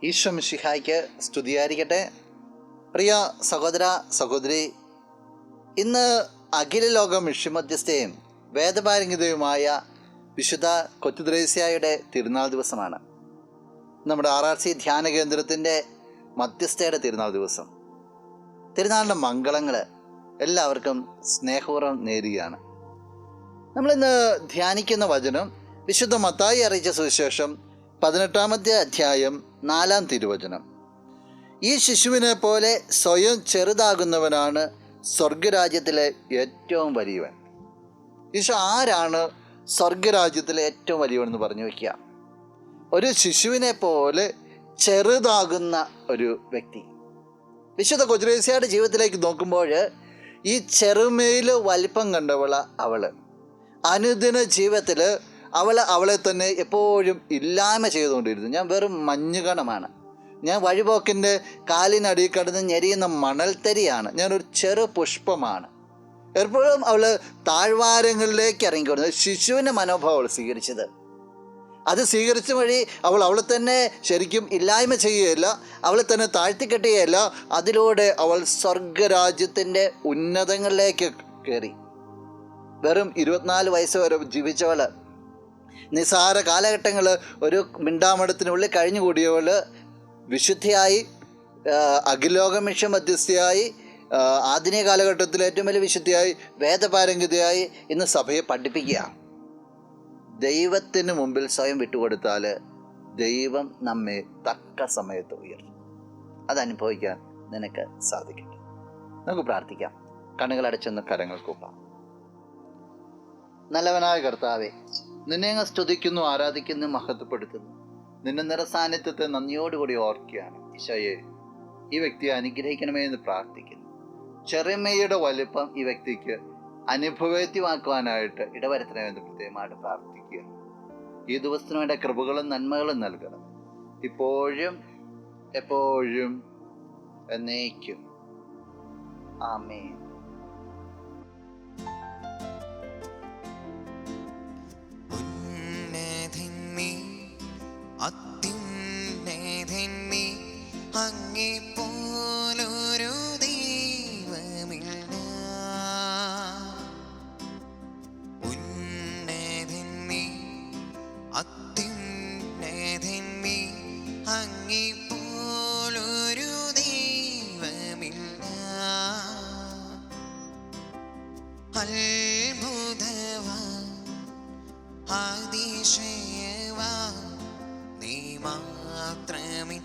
ഈശോ മിശിഹായ്ക്ക് സ്തുതിയായിരിക്കട്ടെ. പ്രിയ സഹോദര സഹോദരി, ഇന്ന് അഖില ലോക മിഷ്യമധ്യസ്ഥയും വേദപാരംഗതയുമായ വിശുദ്ധ കൊച്ചുത്രേസ്യായുടെ തിരുനാൾ ദിവസമാണ്. നമ്മുടെ RRC ധ്യാന കേന്ദ്രത്തിൻ്റെ മധ്യസ്ഥയുടെ തിരുനാൾ ദിവസം. തിരുനാളിൻ്റെ മംഗളങ്ങൾ എല്ലാവർക്കും സ്നേഹപൂർവ്വം നേരുകയാണ്. നമ്മളിന്ന് ധ്യാനിക്കുന്ന വചനം വിശുദ്ധ മത്തായി അറിയിച്ച സുവിശേഷം 18-ാമത്തെ അധ്യായം 4-ാം തിരുവചനം. ഈ ശിശുവിനെ പോലെ സ്വയം ചെറുതാകുന്നവനാണ് സ്വർഗരാജ്യത്തിലെ ഏറ്റവും വലിയവൻ. ഈശോ ആരാണ് സ്വർഗരാജ്യത്തിലെ ഏറ്റവും വലിയവൻ എന്ന് പറഞ്ഞു വയ്ക്കുക? ഒരു ശിശുവിനെ പോലെ ചെറുതാകുന്ന ഒരു വ്യക്തി. വിശുദ്ധ കൊച്ചുത്രേസ്യയുടെ ജീവിതത്തിലേക്ക് നോക്കുമ്പോൾ ഈ ചെറുമയിൽ വലിപ്പം കണ്ടവള അവൾ അനുദിന ജീവിതത്തിൽ അവളെ തന്നെ എപ്പോഴും ഇല്ലായ്മ ചെയ്തുകൊണ്ടിരുന്നു. ഞാൻ വെറും മഞ്ഞുകണമാണ്, ഞാൻ വഴിപോക്കിൻ്റെ കാലിനടിയിൽ കിടന്ന് ഞെരിയുന്ന മണൽത്തരിയാണ്, ഞാനൊരു ചെറു പുഷ്പമാണ്. എപ്പോഴും അവൾ താഴ്വാരങ്ങളിലേക്ക് ഇറങ്ങിക്കൊടുന്നത് ശിശുവിൻ്റെ മനോഭാവം സ്വീകരിച്ചത്. അത് സ്വീകരിച്ച വഴി അവളെ തന്നെ ശരിക്കും ഇല്ലായ്മ ചെയ്യുകയല്ല, അവളെ തന്നെ താഴ്ത്തിക്കെട്ടുകയല്ല, അതിലൂടെ അവൾ സ്വർഗരാജ്യത്തിൻ്റെ ഉന്നതങ്ങളിലേക്ക് കയറി. വെറും 24 വയസ്സ് വരെ ജീവിച്ചവൾ, നിസാര കാലഘട്ടങ്ങൾ ഒരു മിണ്ടാമടത്തിനുള്ളിൽ കഴിഞ്ഞുകൂടിയവൾ വിശുദ്ധിയായി, അഖിലോക മിഷ്യ മധ്യസ്ഥയായി, ആധുനിക കാലഘട്ടത്തിൽ ഏറ്റവും വലിയ വിശുദ്ധിയായി, വേദപാരംഗതയായി ഇന്ന് സഭയെ പഠിപ്പിക്കുക. ദൈവത്തിന് മുമ്പിൽ സ്വയം വിട്ടുകൊടുത്താൽ ദൈവം നമ്മെ തക്ക സമയത്ത് ഉയർത്തും. അതനുഭവിക്കാൻ നിനക്ക് സാധിക്കട്ടെ. നമുക്ക് പ്രാർത്ഥിക്കാം. കണ്ണുകളടച്ചൊന്ന് കരങ്ങൾ കൂപ്പാം. നല്ലവനായ കർത്താവേ, നിന്നെ അങ്ങ് സ്തുതിക്കുന്നു, ആരാധിക്കുന്നു, മഹത്വപ്പെടുത്തുന്നു. നിന്റെ നിറസാന്നിധ്യത്തെ നന്ദിയോടുകൂടി ഓർക്കുകയാണ്. ഈശോയെ, ഈ വ്യക്തിയെ അനുഗ്രഹിക്കണമേ എന്ന് പ്രാർത്ഥിക്കുന്നു. ചെറുമയുടെ വലുപ്പം ഈ വ്യക്തിക്ക് അനുഭവേദ്യമാക്കുവാനായിട്ട് ഇടവരുത്തണമെന്ന് പ്രത്യേകമായിട്ട് പ്രാർത്ഥിക്കുക. ഈ ദിവസത്തിന് വേണ്ട കൃപകളും നന്മകളും നൽകണം, ഇപ്പോഴും എപ്പോഴും എന്നേക്കും. ആമേൻ. അങ്ങേ പോലൊരു ദൈവമില്ല, ഉന്നതൻ നീ, അത്യുന്നതൻ നീ, അങ്ങേ പോലൊരു ദൈവമില്ല. അത്ഭുതവാൻ, അതിശയവാൻ നീ മാത്രമേ